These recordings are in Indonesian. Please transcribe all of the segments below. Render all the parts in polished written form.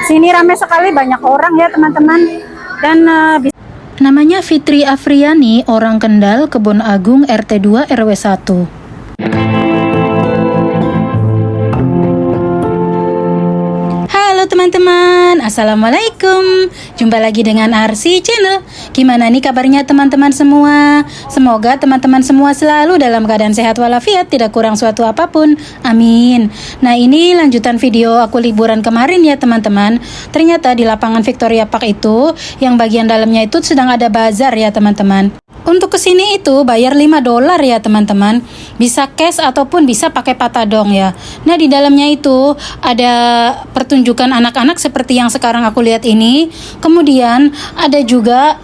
Sini ramai sekali, banyak orang ya teman-teman. Dan Namanya Fitri Afriani, orang Kendal, Kebon Agung, RT 2 RW 1. Halo teman-teman, Assalamualaikum. Jumpa lagi dengan Arsi Channel. Gimana nih kabarnya teman-teman semua? Semoga teman-teman semua selalu dalam keadaan sehat walafiat, tidak kurang suatu apapun. Amin. Nah, ini lanjutan video aku liburan kemarin ya teman-teman. Ternyata di lapangan Victoria Park itu, yang bagian dalamnya itu sedang ada bazar ya teman-teman. Untuk kesini itu bayar $5 ya teman-teman. Bisa cash ataupun bisa pakai patadong ya. Nah, di dalamnya itu ada pertunjukan anak-anak seperti yang sekarang aku lihat ini. Kemudian ada juga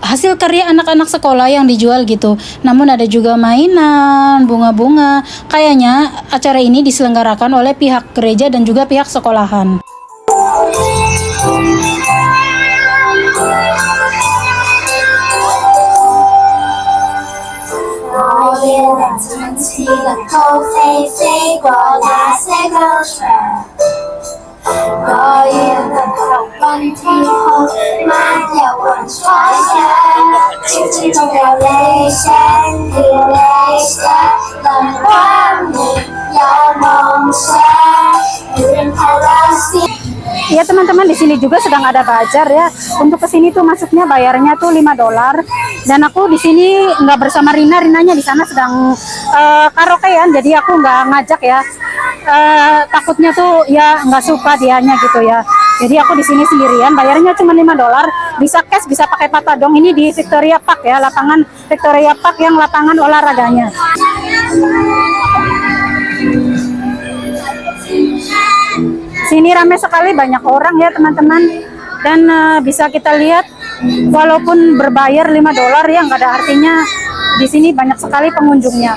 hasil karya anak-anak sekolah yang dijual gitu. Namun ada juga mainan, bunga-bunga. Kayaknya acara ini diselenggarakan oleh pihak gereja dan juga pihak sekolahan. ya teman-teman, di sini juga sedang ada bazar ya. Untuk kesini tuh masuknya bayarnya tuh $5. Dan aku di sini nggak bersama Rina, Rinanya di sana sedang karaokean, jadi aku nggak ngajak ya. Takutnya tuh ya nggak suka dianya gitu ya. Jadi aku di sini sendirian, bayarnya cuma $5. Bisa cash, bisa pakai patadong. Ini di Victoria Park ya, lapangan Victoria Park yang lapangan olahraganya. Sini ramai sekali, banyak orang ya teman-teman. Dan bisa kita lihat walaupun berbayar $5 ya nggak ada artinya. Di sini banyak sekali pengunjungnya.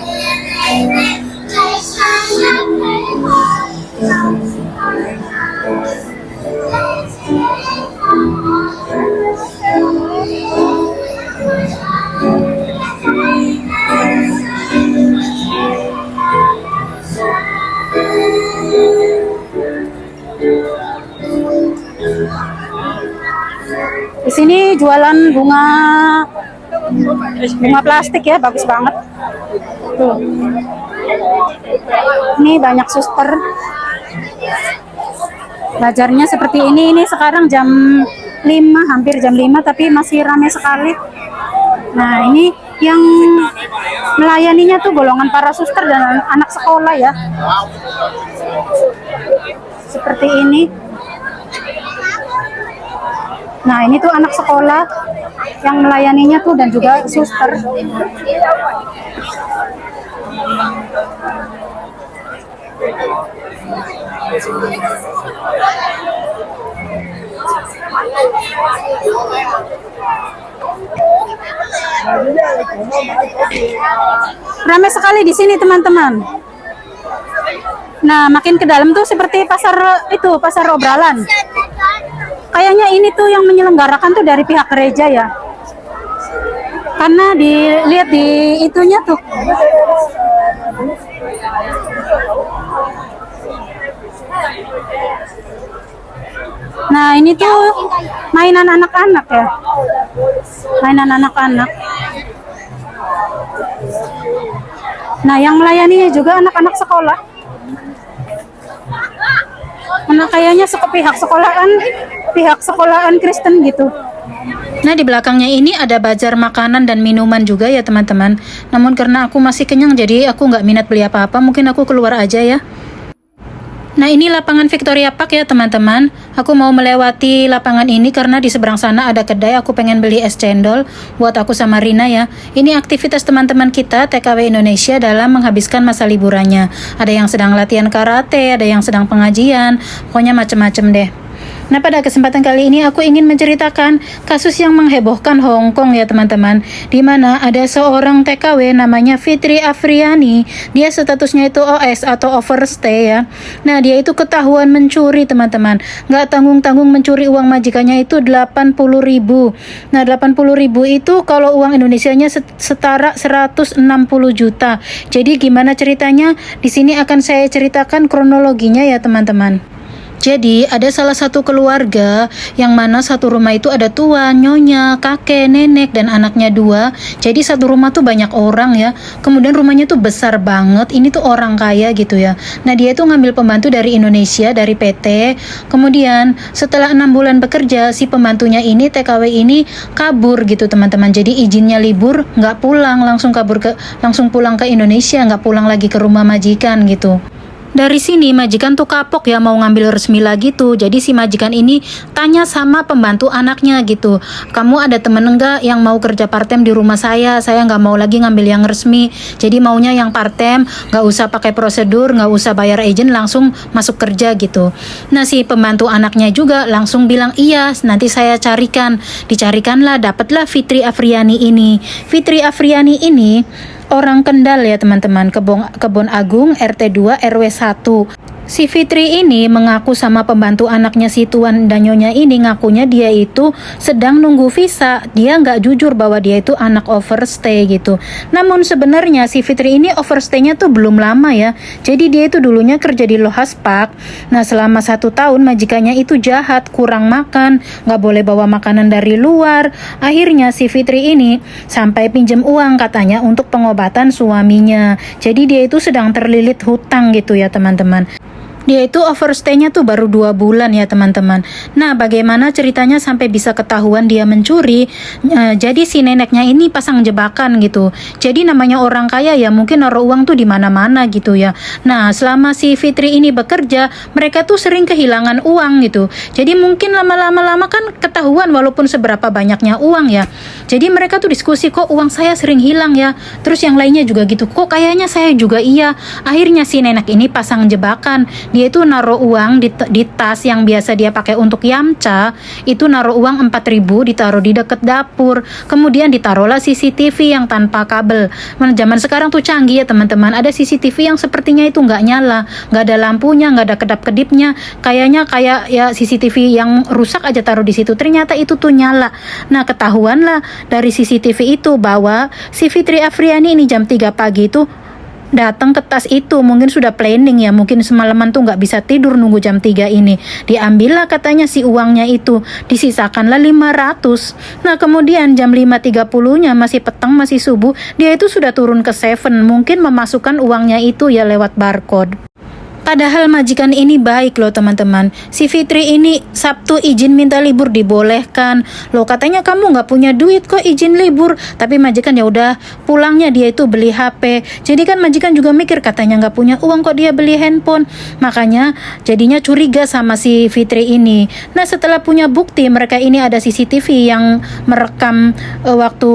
Di sini jualan bunga plastik ya, bagus banget. Tuh. Ini banyak suster. Belajarnya seperti ini. Ini sekarang jam 5, hampir jam 5, tapi masih ramai sekali. Nah, ini yang melayaninya tuh golongan para suster dan anak sekolah ya. Seperti ini. Nah, ini tuh anak sekolah yang melayaninya tuh dan juga suster. Ramai sekali di sini teman-teman. Nah, makin ke dalam tuh seperti pasar obralan. Kayaknya ini tuh yang menyelenggarakan tuh dari pihak gereja ya. Karena dilihat di itunya tuh. Nah, ini tuh mainan anak-anak ya. Mainan anak-anak. Nah, yang melayaninya juga anak-anak sekolah. Nah, kayaknya pihak sekolahan Kristen gitu. Nah, di belakangnya ini ada bazar makanan dan minuman juga ya teman-teman. Namun karena aku masih kenyang, jadi aku nggak minat beli apa-apa. Mungkin aku keluar aja ya. Nah, ini lapangan Victoria Park ya teman-teman. Aku mau melewati lapangan ini karena di seberang sana ada kedai. Aku pengen beli es cendol buat aku sama Rina ya. Ini aktivitas teman-teman kita TKW Indonesia dalam menghabiskan masa liburannya. Ada yang sedang latihan karate, ada yang sedang pengajian. Pokoknya macem-macem deh. Nah, pada kesempatan kali ini aku ingin menceritakan kasus yang menghebohkan Hong Kong ya teman-teman, di mana ada seorang TKW namanya Fitri Afriani. Dia statusnya itu OS atau overstay ya. Nah, dia itu ketahuan mencuri teman-teman. Nggak tanggung-tanggung mencuri uang majikannya itu 80.000. Nah, 80.000 itu kalau uang Indonesianya setara 160 juta. Jadi gimana ceritanya? Di sini akan saya ceritakan kronologinya ya teman-teman. Jadi ada salah satu keluarga yang mana satu rumah itu ada tua, nyonya, kakek, nenek, dan anaknya 2. Jadi satu rumah tuh banyak orang ya. Kemudian rumahnya tuh besar banget. Ini tuh orang kaya gitu ya. Nah dia itu ngambil pembantu dari Indonesia, dari PT. Kemudian setelah 6 bulan bekerja, si pembantunya ini, TKW ini kabur gitu teman-teman. Jadi izinnya libur, nggak pulang, langsung pulang ke Indonesia, nggak pulang lagi ke rumah majikan gitu. Dari sini majikan tuh kapok ya mau ngambil resmi lagi tuh. Jadi si majikan ini tanya sama pembantu anaknya gitu, kamu ada temen enggak yang mau kerja part time di rumah saya nggak mau lagi ngambil yang resmi, jadi maunya yang part time, nggak usah pakai prosedur, nggak usah bayar agent, langsung masuk kerja gitu. Nah si pembantu anaknya juga langsung bilang iya nanti saya carikan. Dicarikanlah, dapatlah Fitri Afriani ini. Fitri Afriani ini orang Kendal ya teman-teman, Kebon Agung, RT 2 RW 1. Si Fitri ini mengaku sama pembantu anaknya si Tuan dan Nyonya ini, ngakunya dia itu sedang nunggu visa. Dia nggak jujur bahwa dia itu anak overstay gitu. Namun sebenarnya si Fitri ini overstay-nya tuh belum lama ya. Jadi dia itu dulunya kerja di Lohas Park. Nah selama 1 tahun majikannya itu jahat, kurang makan, nggak boleh bawa makanan dari luar. Akhirnya si Fitri ini sampai pinjam uang katanya untuk pengobatan suaminya. Jadi dia itu sedang terlilit hutang gitu ya teman-teman. Dia itu overstay-nya tuh baru 2 bulan ya teman-teman. Nah bagaimana ceritanya sampai bisa ketahuan dia mencuri? Jadi si neneknya ini pasang jebakan gitu. Jadi namanya orang kaya ya mungkin naruh uang tuh di mana-mana gitu ya. Nah selama si Fitri ini bekerja, mereka tuh sering kehilangan uang gitu. Jadi mungkin lama-lama kan ketahuan walaupun seberapa banyaknya uang ya. Jadi mereka tuh diskusi, kok uang saya sering hilang ya. Terus yang lainnya juga gitu, kok kayaknya saya juga iya. Akhirnya si nenek ini pasang jebakan. Dia itu naruh uang di tas yang biasa dia pakai untuk yamcha, itu naruh uang 4.000 ditaruh di dekat dapur. Kemudian ditaruhlah CCTV yang tanpa kabel. Zaman sekarang tuh canggih ya teman-teman, ada CCTV yang sepertinya itu nggak nyala, nggak ada lampunya, nggak ada kedap-kedipnya, kayak ya CCTV yang rusak aja taruh di situ, ternyata itu tuh nyala. Nah ketahuanlah dari CCTV itu bahwa si Fitri Afriani ini jam 3 pagi itu datang ke tas itu, mungkin sudah planning ya, mungkin semalaman tuh nggak bisa tidur nunggu jam 3 ini. Diambillah katanya si uangnya itu, disisakanlah 500. Nah kemudian jam 5.30 nya masih petang, masih subuh, dia itu sudah turun ke 7, mungkin memasukkan uangnya itu ya lewat barcode. Padahal majikan ini baik loh teman-teman. Si Fitri ini Sabtu izin minta libur dibolehkan. Loh katanya kamu nggak punya duit kok izin libur. Tapi majikan ya udah, pulangnya dia itu beli HP. Jadi kan majikan juga mikir katanya nggak punya uang kok dia beli handphone. Makanya jadinya curiga sama si Fitri ini. Nah setelah punya bukti mereka ini ada CCTV yang merekam waktu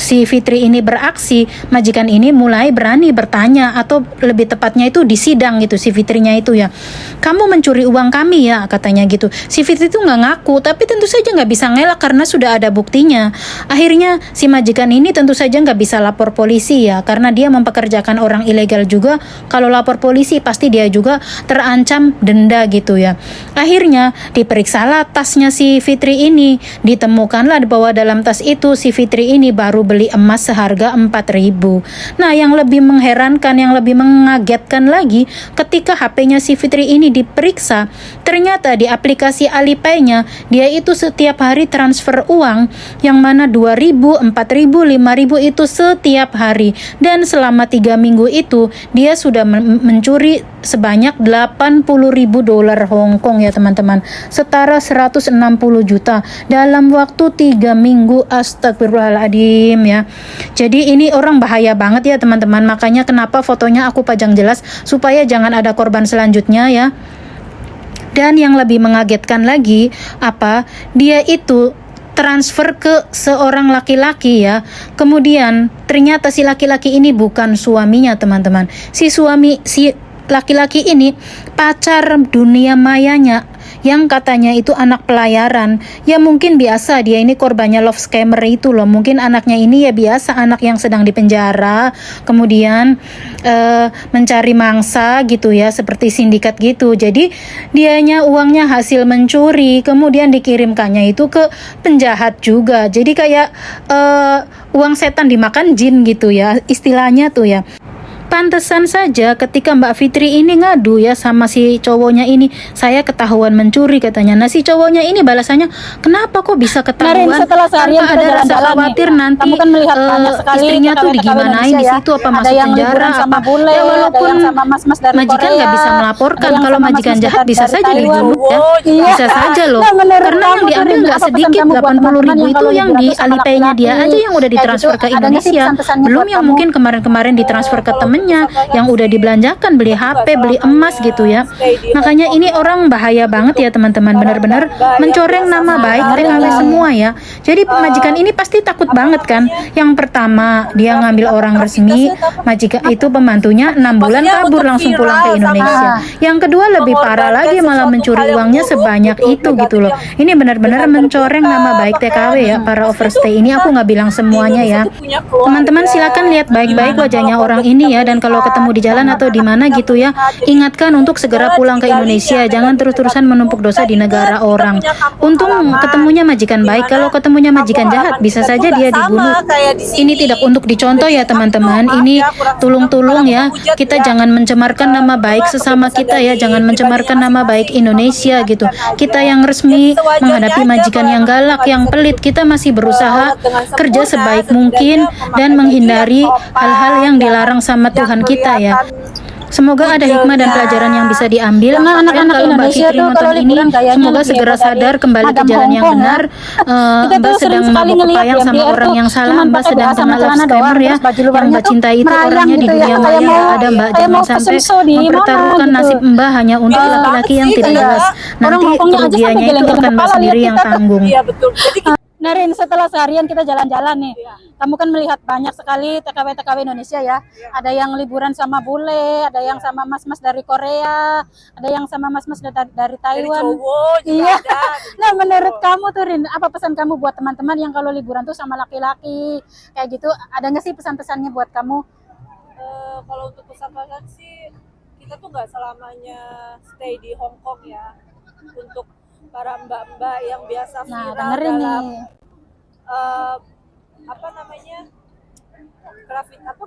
si Fitri ini beraksi, majikan ini mulai berani bertanya, atau lebih tepatnya itu di sidang gitu si Fitri itu ya, kamu mencuri uang kami ya katanya gitu. Si Fitri itu nggak ngaku, tapi tentu saja nggak bisa ngelak karena sudah ada buktinya. Akhirnya si majikan ini tentu saja nggak bisa lapor polisi ya, karena dia mempekerjakan orang ilegal juga. Kalau lapor polisi pasti dia juga terancam denda gitu ya. Akhirnya diperiksalah tasnya si Fitri ini, ditemukanlah bahwa dalam tas itu si Fitri ini baru beli emas seharga 4.000. Nah yang lebih mengherankan, yang lebih mengagetkan lagi, ketika HP-nya si Fitri ini diperiksa, ternyata di aplikasi Alipay-nya dia itu setiap hari transfer uang yang mana 2.000, 4.000, 5.000 itu setiap hari. Dan selama 3 minggu itu dia sudah mencuri sebanyak 80.000 dolar Hong Kong ya teman-teman, setara 160 juta dalam waktu 3 minggu. Astagfirullahaladzim ya. Jadi ini orang bahaya banget ya teman-teman, makanya kenapa fotonya aku pajang jelas supaya jangan ada korban selanjutnya ya. Dan yang lebih mengagetkan lagi dia itu transfer ke seorang laki-laki ya. Kemudian ternyata si laki-laki ini bukan suaminya teman-teman. Si laki-laki ini pacar dunia mayanya yang katanya itu anak pelayaran. Ya mungkin biasa dia ini korbannya love scammer itu loh. Mungkin anaknya ini ya biasa anak yang sedang dipenjara, kemudian mencari mangsa gitu ya, seperti sindikat gitu. Jadi dianya uangnya hasil mencuri, kemudian dikirimkannya itu ke penjahat juga. Jadi kayak uang setan dimakan jin gitu ya istilahnya tuh ya. Pantesan saja ketika Mbak Fitri ini ngadu ya sama si cowoknya ini, saya ketahuan mencuri katanya. Nah si cowoknya ini balasannya, kenapa kok bisa ketahuan? Setelah seharian Tanpa kita ada rasa jalan-jalan khawatir nih, nanti kamu kan melihat banyak sekali istrinya tuh TKW-TKW digimanain di Indonesia situ, apa ada masuk yang penjara liburan sama apa? bule, Ya ada walaupun yang sama mas-mas dari majikan nggak Korea, bisa ada melaporkan, yang kalau sama majikan mas-mas jahat bisa dari saja Taiwan. dibunuh ya, Iya. bisa saja loh. Nah, menurut Karena yang kamu, diambil Rin, nggak apa pesan sedikit, kamu buat 80.000 teman-teman yang itu kalau yang liburan di tuh sama Alipay-nya dia laki-laki, aja yang udah kayak gitu, ditransfer ke ada nggak sih Indonesia. pesan-pesannya Belum buat yang kamu? mungkin kemarin-kemarin ditransfer ke temennya, yang udah dibelanjakan, beli HP, beli emas gitu ya. Makanya ini orang bahaya banget ya teman-teman, benar-benar mencoreng nama baik TKW semua ya. Jadi majikan ini pasti takut banget kan. Yang pertama dia ngambil orang resmi, majikan itu pembantunya 6 bulan kabur langsung pulang ke Indonesia. Yang kedua lebih parah lagi, malah mencuri uangnya sebanyak itu gitu loh. Ini benar-benar mencoreng nama baik TKW ya, para overstay ini. Aku nggak bilang semuanya ya. Teman-teman silakan lihat baik-baik wajahnya orang ini ya, dan kalau ketemu di jalan atau di mana gitu ya, ingatkan untuk segera pulang ke Indonesia. Jangan terus-terusan menumpuk dosa di negara orang. Untung ketemunya majikan baik, kalau ketemunya majikan jahat bisa saja dia dibunuh. Ini tidak untuk dicontoh ya teman-teman, ini tulung-tulung ya, kita jangan mencemarkan nama baik sesama kita ya, jangan mencemarkan nama baik Indonesia gitu. Kita yang resmi menghadapi majikan yang galak, yang pelit, kita masih berusaha kerja sebaik mungkin dan menghindari hal-hal yang dilarang sama Tuhan kita ya. Semoga ada hikmah dan pelajaran yang bisa diambil. Karena Dan anak-anak kalau Mbak Indonesia Fitri tuh nonton kalau ini, liburan gayanya semoga lebih segera heboh dari sadar kembali ke Madam jalan yang Hongkong, benar. Kita Mbak tuh sering sedang sekali mabuk ngelihat kepayang di sama MTR orang tuh yang salah. cuman Mbak pakai sedang BH sama kena love celana doang, scammer ya. terus baju Yang luarnya Mbak tuh cintai itu merayang orangnya di gitu ya, dunia kayak maya mau ya ada Mbak. kayak Jangan mau sampai fashion show di mana mempertaruhkan gitu. nasib Mbak hanya untuk laki-laki yang tidak Iya. jelas. Orang Nanti Hongkongnya aja sampai kerugiannya itu geleng-geleng akan Mbak kepala sendiri lihat yang kita tuh. tanggung. Iya betul. Jadi Nah, Rin, setelah seharian kita jalan-jalan nih, kamu kan melihat banyak sekali TKW-TKW Indonesia ya. Ada yang liburan sama bule, ada yang sama mas-mas dari Korea, ada yang sama mas-mas dari dari Taiwan. cowok juga Iya. ada. Nah, menurut kamu tuh, Rin, apa pesan kamu buat teman-teman yang kalau liburan tuh sama laki-laki kayak gitu? Ada nggak sih pesan-pesannya buat kamu? Kalau untuk pesan-pesan sih, kita tuh nggak selamanya stay di Hong Kong ya. Untuk para mbak-mbak yang biasa Nah, viral dengerin dalam nih. apa namanya,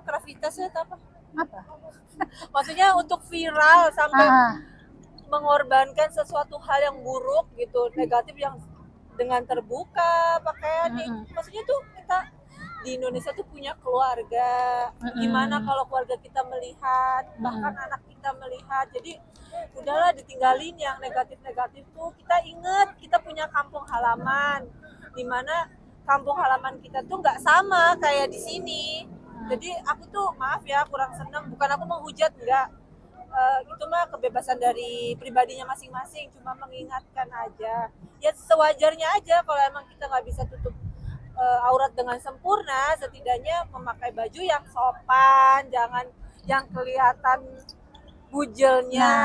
gravitasnya atau apa? Apa? Maksudnya untuk viral sampai Ah, mengorbankan sesuatu hal yang buruk gitu, negatif, yang dengan terbuka pakaian. Maksudnya tuh kita di Indonesia tuh punya keluarga. Gimana kalau keluarga kita melihat, bahkan anak kita melihat. Jadi udahlah ditinggalin yang negatif-negatif tuh. Kita ingat kita punya kampung halaman, dimana kampung halaman kita tuh nggak sama kayak di sini. Jadi aku tuh maaf ya kurang senang, bukan aku menghujat, enggak. Itu mah kebebasan dari pribadinya masing-masing, cuma mengingatkan aja ya, sewajarnya aja. Kalau emang kita nggak bisa tutup aurat dengan sempurna, setidaknya memakai baju yang sopan, jangan yang kelihatan bujelnya.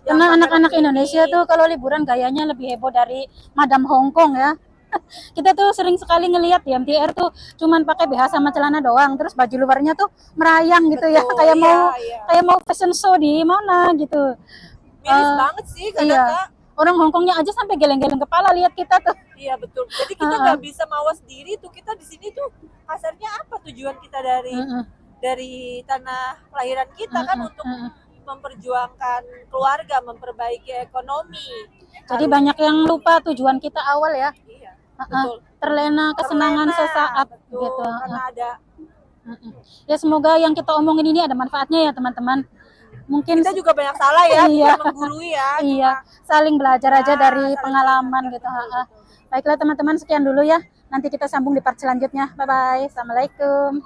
karena anak-anak Indonesia tuh kalau liburan gayanya lebih heboh dari Madam Hongkong ya. Kita tuh sering sekali ngelihat di MTR tuh cuman pakai BH sama celana doang, terus baju luarnya tuh merayang gitu ya, Betul, kayak iya, mau iya. kayak mau fashion show di mana gitu. Miris banget sih kadang, Iya. Kak. Orang Hongkongnya aja sampai geleng-geleng kepala lihat kita tuh. Iya betul. Jadi kita nggak bisa mawas diri tuh. Kita di sini tuh kasarnya apa tujuan kita dari tanah kelahiran kita kan, untuk memperjuangkan keluarga, memperbaiki ekonomi. Jadi banyak yang lupa tujuan kita awal ya. Iya, Betul. Terlena kesenangan Terlena, sesaat betul, gitu. karena ada Ya semoga yang kita omongin ini ada manfaatnya ya teman-teman. Mungkin kita juga banyak salah ya, Iya. bukan menggurui ya. iya, saling belajar aja dari saling pengalaman belajar, gitu. betul, betul. Baiklah teman-teman, sekian dulu ya. Nanti kita sambung di part selanjutnya. Bye bye. Assalamualaikum.